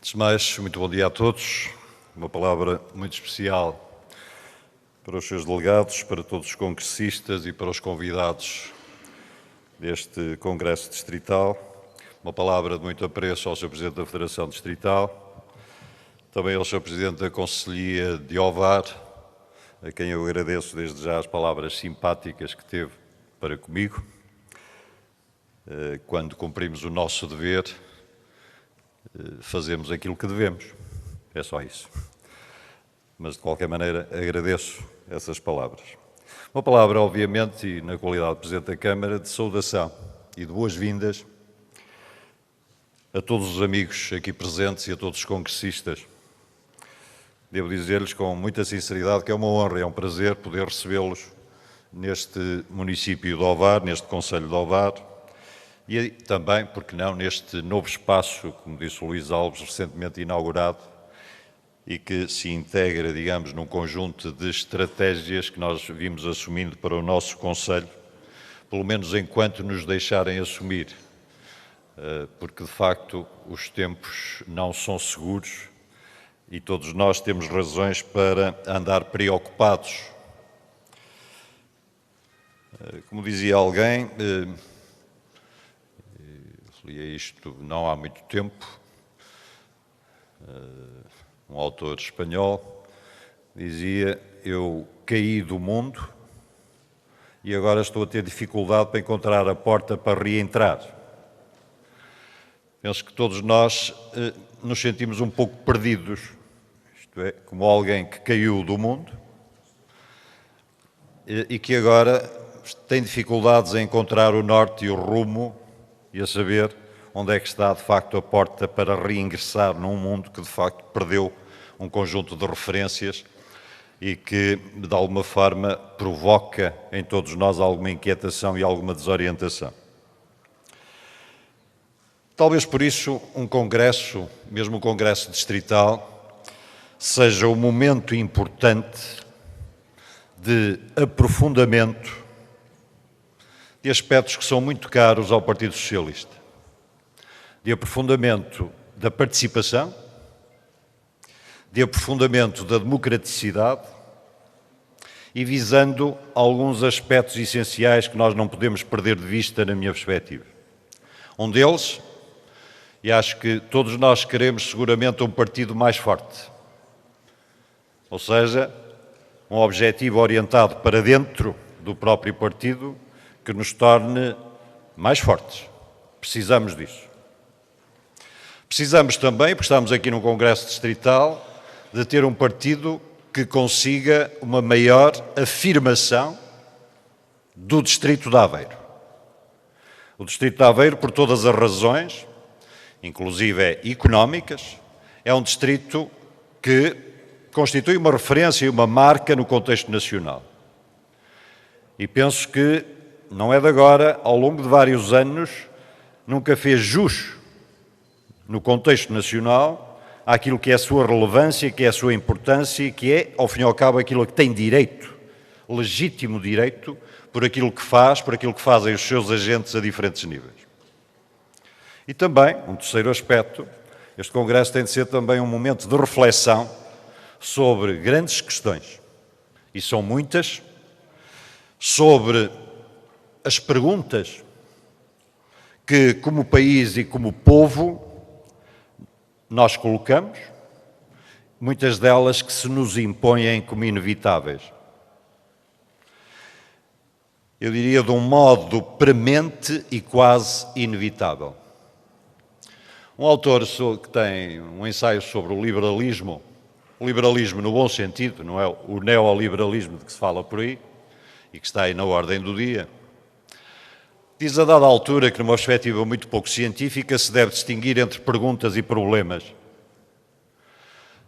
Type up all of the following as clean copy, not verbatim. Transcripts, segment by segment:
Antes de mais, muito bom dia a todos. Uma palavra muito especial para os seus delegados, para todos os congressistas e para os convidados deste Congresso Distrital. Uma palavra de muito apreço ao Sr. Presidente da Federação Distrital, também ao Sr. Presidente da Conselhia de Ovar, a quem eu agradeço desde já as palavras simpáticas que teve para comigo, quando cumprimos o nosso dever. Fazemos aquilo que devemos, é só isso. Mas, de qualquer maneira, agradeço essas palavras. Uma palavra, obviamente, e na qualidade de Presidente da Câmara, de saudação e de boas-vindas a todos os amigos aqui presentes e a todos os congressistas. Devo dizer-lhes com muita sinceridade que é uma honra, é um prazer poder recebê-los neste município de Ovar, neste Concelho de Ovar, e também, porque não, neste novo espaço, como disse o Luís Alves, recentemente inaugurado, e que se integra, digamos, num conjunto de estratégias que nós vimos assumindo para o nosso Concelho, pelo menos enquanto nos deixarem assumir, porque de facto os tempos não são seguros e todos nós temos razões para andar preocupados. Como dizia alguém, li isto não há muito tempo, um autor espanhol, dizia: eu caí do mundo e agora estou a ter dificuldade para encontrar a porta para reentrar. Penso que todos nós nos sentimos um pouco perdidos, isto é, como alguém que caiu do mundo e que agora tem dificuldades em encontrar o norte e o rumo e a saber onde é que está, de facto, a porta para reingressar num mundo que, de facto, perdeu um conjunto de referências e que, de alguma forma, provoca em todos nós alguma inquietação e alguma desorientação. Talvez por isso um congresso, mesmo um congresso distrital, seja um momento importante de aprofundamento de aspectos que são muito caros ao Partido Socialista, de aprofundamento da participação, de aprofundamento da democraticidade e visando alguns aspectos essenciais que nós não podemos perder de vista na minha perspectiva. Um deles, e acho que todos nós queremos seguramente um partido mais forte, ou seja, um objetivo orientado para dentro do próprio partido, que nos torne mais fortes. Precisamos disso. Precisamos também, porque estamos aqui num Congresso Distrital, de ter um partido que consiga uma maior afirmação do Distrito de Aveiro. O Distrito de Aveiro, por todas as razões, inclusive económicas, é um distrito que constitui uma referência e uma marca no contexto nacional. E penso que não é de agora, ao longo de vários anos, nunca fez jus, no contexto nacional, àquilo que é a sua relevância, que é a sua importância e que é, ao fim e ao cabo, aquilo a que tem direito, legítimo direito, por aquilo que faz, por aquilo que fazem os seus agentes a diferentes níveis. E também, um terceiro aspecto, este Congresso tem de ser também um momento de reflexão sobre grandes questões, e são muitas, sobre as perguntas que, como país e como povo, nós colocamos, muitas delas que se nos impõem como inevitáveis. Eu diria de um modo premente e quase inevitável. Um autor que tem um ensaio sobre o liberalismo no bom sentido, não é o neoliberalismo de que se fala por aí, e que está aí na ordem do dia, diz a dada altura que, numa perspectiva muito pouco científica, se deve distinguir entre perguntas e problemas.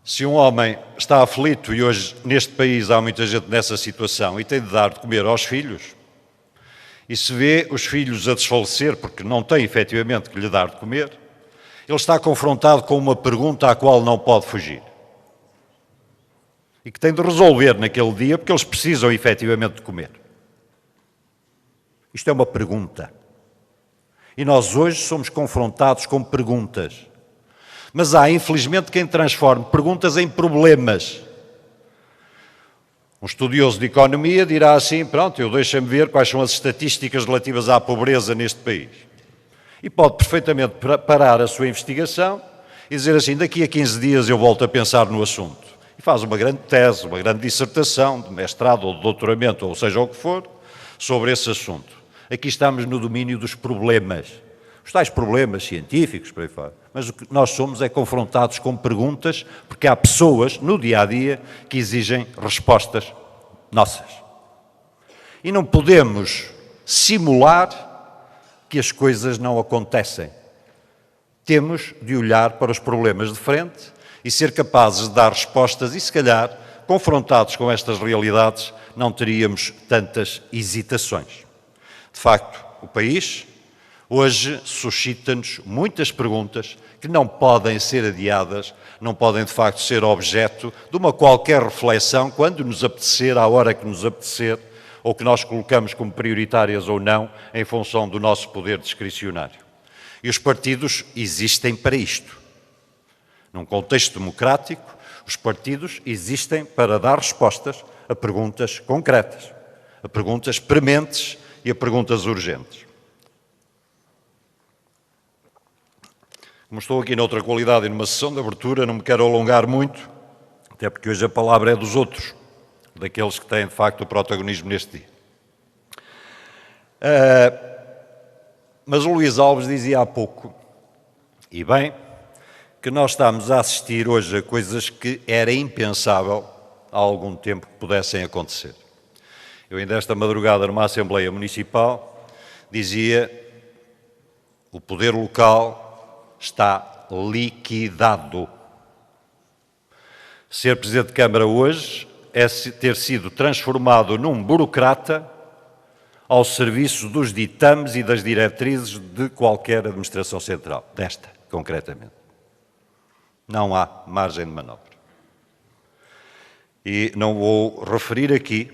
Se um homem está aflito, e hoje neste país há muita gente nessa situação, e tem de dar de comer aos filhos, e se vê os filhos a desfalecer porque não tem efetivamente que lhe dar de comer, ele está confrontado com uma pergunta à qual não pode fugir. E que tem de resolver naquele dia, porque eles precisam efetivamente de comer. Isto é uma pergunta. E nós hoje somos confrontados com perguntas. Mas há, infelizmente, quem transforme perguntas em problemas. Um estudioso de economia dirá assim, pronto, eu deixo-me ver quais são as estatísticas relativas à pobreza neste país. E pode perfeitamente parar a sua investigação e dizer assim, daqui a 15 dias eu volto a pensar no assunto. E faz uma grande tese, uma grande dissertação, de mestrado ou de doutoramento, ou seja o que for, sobre esse assunto. Aqui estamos no domínio dos problemas. Os tais problemas científicos, por aí fora. Mas o que nós somos é confrontados com perguntas, porque há pessoas no dia-a-dia que exigem respostas nossas. E não podemos simular que as coisas não acontecem. Temos de olhar para os problemas de frente e ser capazes de dar respostas e, se calhar, confrontados com estas realidades, não teríamos tantas hesitações. De facto, o país hoje suscita-nos muitas perguntas que não podem ser adiadas, não podem de facto ser objeto de uma qualquer reflexão quando nos apetecer, à hora que nos apetecer, ou que nós colocamos como prioritárias ou não, em função do nosso poder discricionário. E os partidos existem para isto. Num contexto democrático, os partidos existem para dar respostas a perguntas concretas, a perguntas prementes e a perguntas urgentes. Como estou aqui noutra qualidade e numa sessão de abertura, não me quero alongar muito, até porque hoje a palavra é dos outros, daqueles que têm de facto o protagonismo neste dia. Mas o Luís Alves dizia há pouco, e bem, que nós estamos a assistir hoje a coisas que era impensável há algum tempo que pudessem acontecer. Eu ainda esta madrugada numa Assembleia Municipal dizia o poder local está liquidado. Ser Presidente de Câmara hoje é ter sido transformado num burocrata ao serviço dos ditames e das diretrizes de qualquer administração central, desta, concretamente. Não há margem de manobra. E não vou referir aqui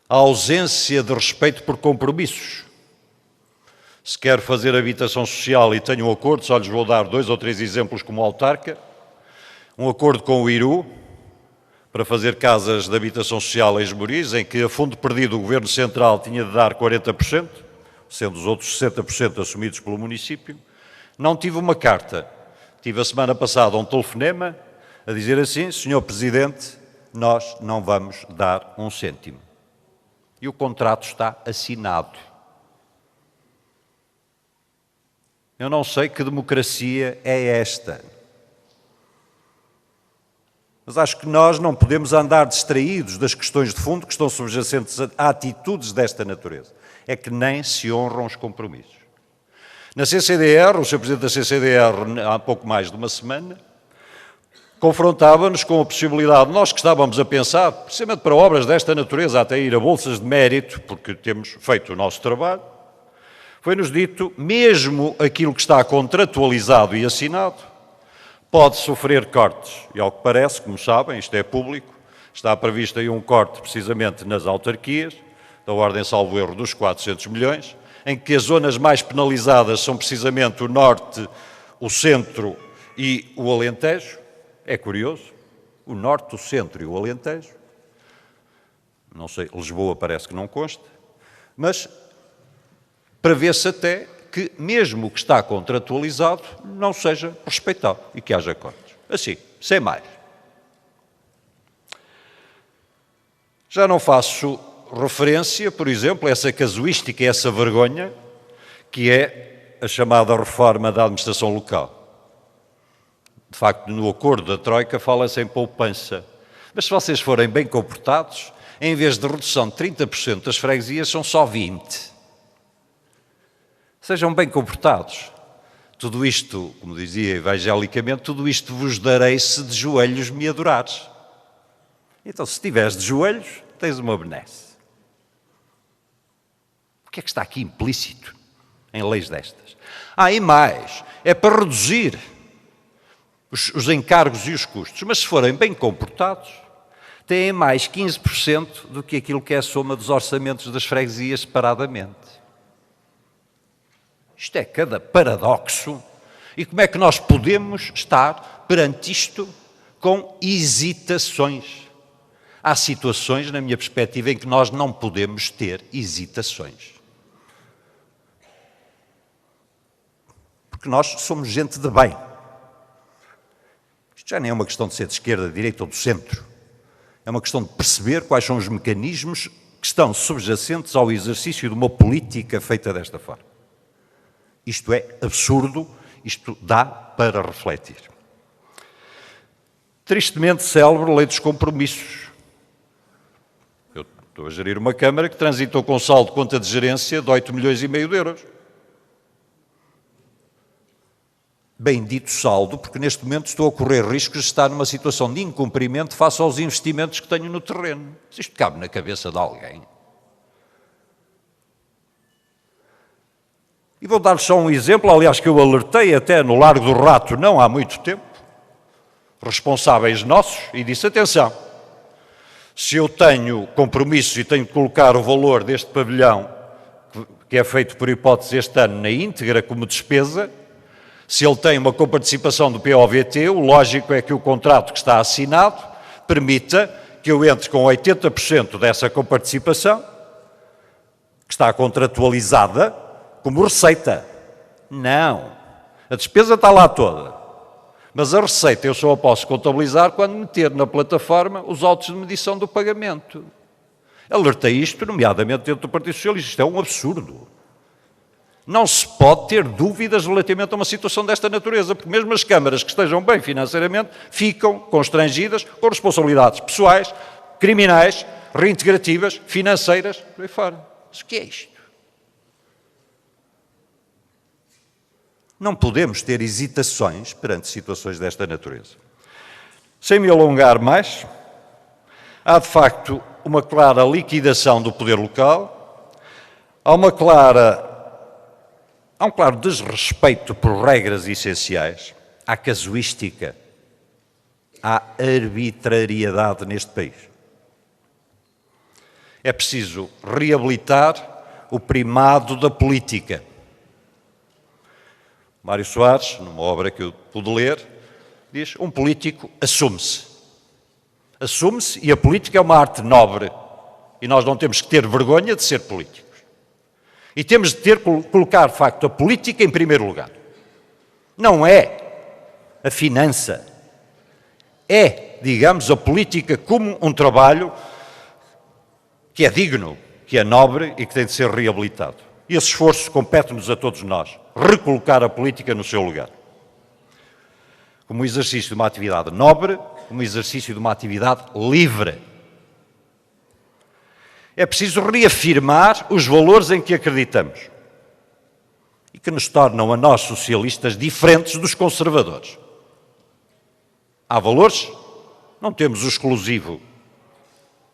a ausência de respeito por compromissos. Se quer fazer habitação social e tenho um acordo, só lhes vou dar 2 ou 3 exemplos como autarca, um acordo com o IRU, para fazer casas de habitação social em Esmoriz, em que a fundo perdido o Governo Central tinha de dar 40%, sendo os outros 60% assumidos pelo município. Não tive uma carta, tive a semana passada um telefonema a dizer assim, Sr. Presidente, nós não vamos dar um cêntimo. E o contrato está assinado. Eu não sei que democracia é esta. Mas acho que nós não podemos andar distraídos das questões de fundo que estão subjacentes a atitudes desta natureza. É que nem se honram os compromissos. Na CCDR, o Sr. Presidente da CCDR, há pouco mais de uma semana, confrontava-nos com a possibilidade, nós que estávamos a pensar, precisamente para obras desta natureza, até ir a bolsas de mérito, porque temos feito o nosso trabalho, foi-nos dito, mesmo aquilo que está contratualizado e assinado, pode sofrer cortes. E ao que parece, como sabem, isto é público, está previsto aí um corte precisamente nas autarquias, da ordem, salvo erro, dos 400 milhões, em que as zonas mais penalizadas são precisamente o Norte, o Centro e o Alentejo. É curioso, o Norte, o Centro e o Alentejo. Não sei, Lisboa parece que não consta, mas prevê-se até que, mesmo o que está contratualizado, não seja respeitado e que haja cortes. Assim, sem mais. Já não faço referência, por exemplo, a essa casuística e essa vergonha que é a chamada reforma da administração local. De facto, no acordo da Troika fala-se em poupança. Mas se vocês forem bem comportados, em vez de redução de 30% das freguesias, são só 20%. Sejam bem comportados. Tudo isto, como dizia evangelicamente, tudo isto vos darei se de joelhos me adorares. Então, se estiveres de joelhos, tens uma benesse. O que é que está aqui implícito em leis destas? E mais, é para reduzir os encargos e os custos, mas se forem bem comportados, têm mais 15% do que aquilo que é a soma dos orçamentos das freguesias separadamente. Isto é cada paradoxo E como é que nós podemos estar perante isto com hesitações? Há situações, na minha perspectiva, em que nós não podemos ter hesitações. Porque nós somos gente de bem. Isto já nem é uma questão de ser de esquerda, de direita ou do centro. É uma questão de perceber quais são os mecanismos que estão subjacentes ao exercício de uma política feita desta forma. Isto é absurdo, isto dá para refletir. Tristemente célebre lei dos compromissos. Eu estou a gerir uma Câmara que transitou com saldo de conta de gerência de 8,5 milhões de euros. Bendito saldo, porque neste momento estou a correr riscos de estar numa situação de incumprimento face aos investimentos que tenho no terreno. Se isto cabe na cabeça de alguém. E vou dar só um exemplo, aliás, que eu alertei até no Largo do Rato, não há muito tempo, responsáveis nossos, e disse, atenção, se eu tenho compromissos e tenho de colocar o valor deste pavilhão, que é feito por hipótese este ano na íntegra como despesa, se ele tem uma coparticipação do POVT, o lógico é que o contrato que está assinado permita que eu entre com 80% dessa coparticipação, que está contratualizada, como receita. Não. A despesa está lá toda. Mas a receita eu só a posso contabilizar quando meter na plataforma os autos de medição do pagamento. Alertei isto, nomeadamente dentro do Partido Socialista. Isto é um absurdo. Não se pode ter dúvidas relativamente a uma situação desta natureza, porque mesmo as câmaras que estejam bem financeiramente ficam constrangidas com responsabilidades pessoais, criminais, reintegrativas, financeiras, por aí fora. Mas o que é isto? Não podemos ter hesitações perante situações desta natureza. Sem me alongar mais, há de facto uma clara liquidação do poder local, há um claro desrespeito por regras essenciais, há casuística, há arbitrariedade neste país. É preciso reabilitar o primado da política. Mário Soares, numa obra que eu pude ler, diz, um político assume-se. Assume-se e a política é uma arte nobre e nós não temos que ter vergonha de ser políticos. E temos de colocar, de facto, a política em primeiro lugar. Não é a finança. É, digamos, a política como um trabalho que é digno, que é nobre e que tem de ser reabilitado. E esse esforço compete-nos a todos nós, recolocar a política no seu lugar. Como exercício de uma atividade nobre, como exercício de uma atividade livre. É preciso reafirmar os valores em que acreditamos e que nos tornam a nós, socialistas, diferentes dos conservadores. Há valores, não temos o exclusivo,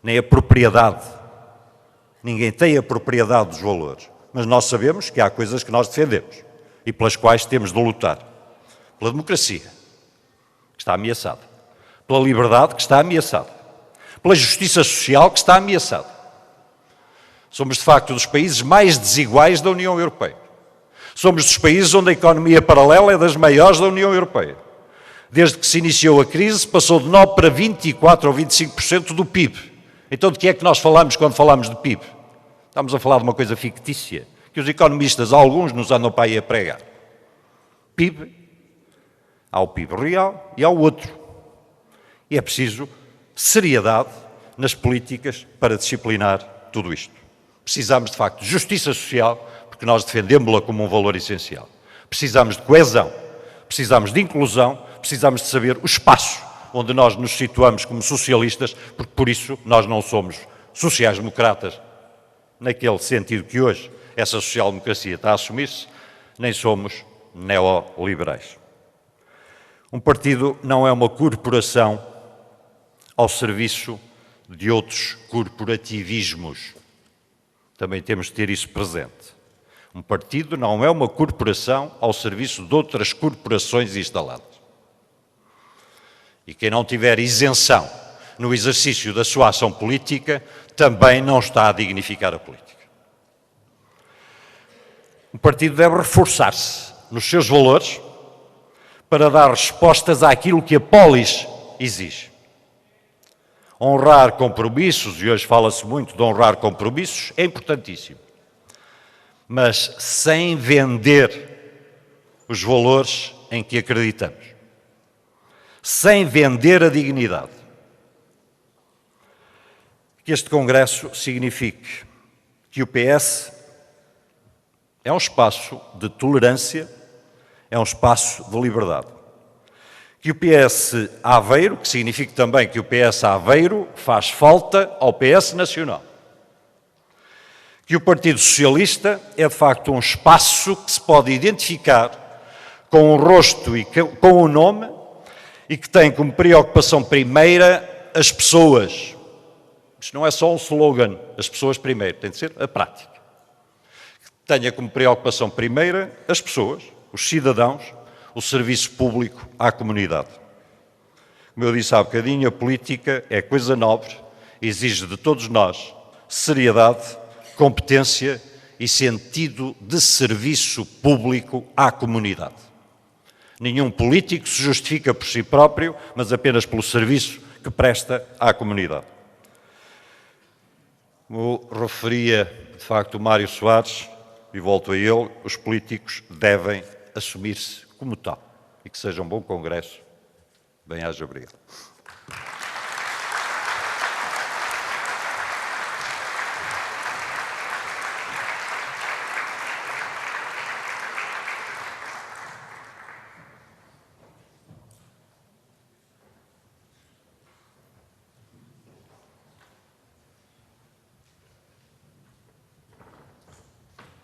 nem a propriedade. Ninguém tem a propriedade dos valores, mas nós sabemos que há coisas que nós defendemos e pelas quais temos de lutar. Pela democracia, que está ameaçada. Pela liberdade, que está ameaçada. Pela justiça social, que está ameaçada. Somos, de facto, dos países mais desiguais da União Europeia. Somos dos países onde a economia paralela é das maiores da União Europeia. Desde que se iniciou a crise, passou de 9% para 24% ou 25% do PIB. Então, de que é que nós falamos quando falamos de PIB? Estamos a falar de uma coisa fictícia, que os economistas, alguns, nos andam para aí a pregar. PIB, há o PIB real e há o outro. E é preciso seriedade nas políticas para disciplinar tudo isto. Precisamos, de facto, de justiça social, porque nós defendemos-la como um valor essencial. Precisamos de coesão, precisamos de inclusão, precisamos de saber o espaço onde nós nos situamos como socialistas, porque por isso nós não somos sociais-democratas, naquele sentido que hoje essa social-democracia está a assumir-se, nem somos neoliberais. Um partido não é uma corporação ao serviço de outros corporativismos. Também temos de ter isso presente. Um partido não é uma corporação ao serviço de outras corporações instaladas. E quem não tiver isenção no exercício da sua ação política também não está a dignificar a política. Um partido deve reforçar-se nos seus valores, para dar respostas àquilo que a polis exige. Honrar compromissos, e hoje fala-se muito de honrar compromissos, é importantíssimo. Mas sem vender os valores em que acreditamos. Sem vender a dignidade. Que este Congresso signifique que o PS é um espaço de tolerância, é um espaço de liberdade. Que o PS Aveiro, que significa também que o PS Aveiro faz falta ao PS Nacional. Que o Partido Socialista é de facto um espaço que se pode identificar com o rosto e com o nome e que tem como preocupação primeira as pessoas. Isto não é só um slogan, as pessoas primeiro, tem de ser a prática. Que tenha como preocupação primeira as pessoas, os cidadãos, o serviço público à comunidade. Como eu disse há bocadinho, a política é coisa nobre, exige de todos nós seriedade, competência e sentido de serviço público à comunidade. Nenhum político se justifica por si próprio, mas apenas pelo serviço que presta à comunidade. Como referia, de facto, o Mário Soares, e volto a ele, os políticos devem assumir-se como tal. E que seja um bom congresso. Bem-aja, obrigado.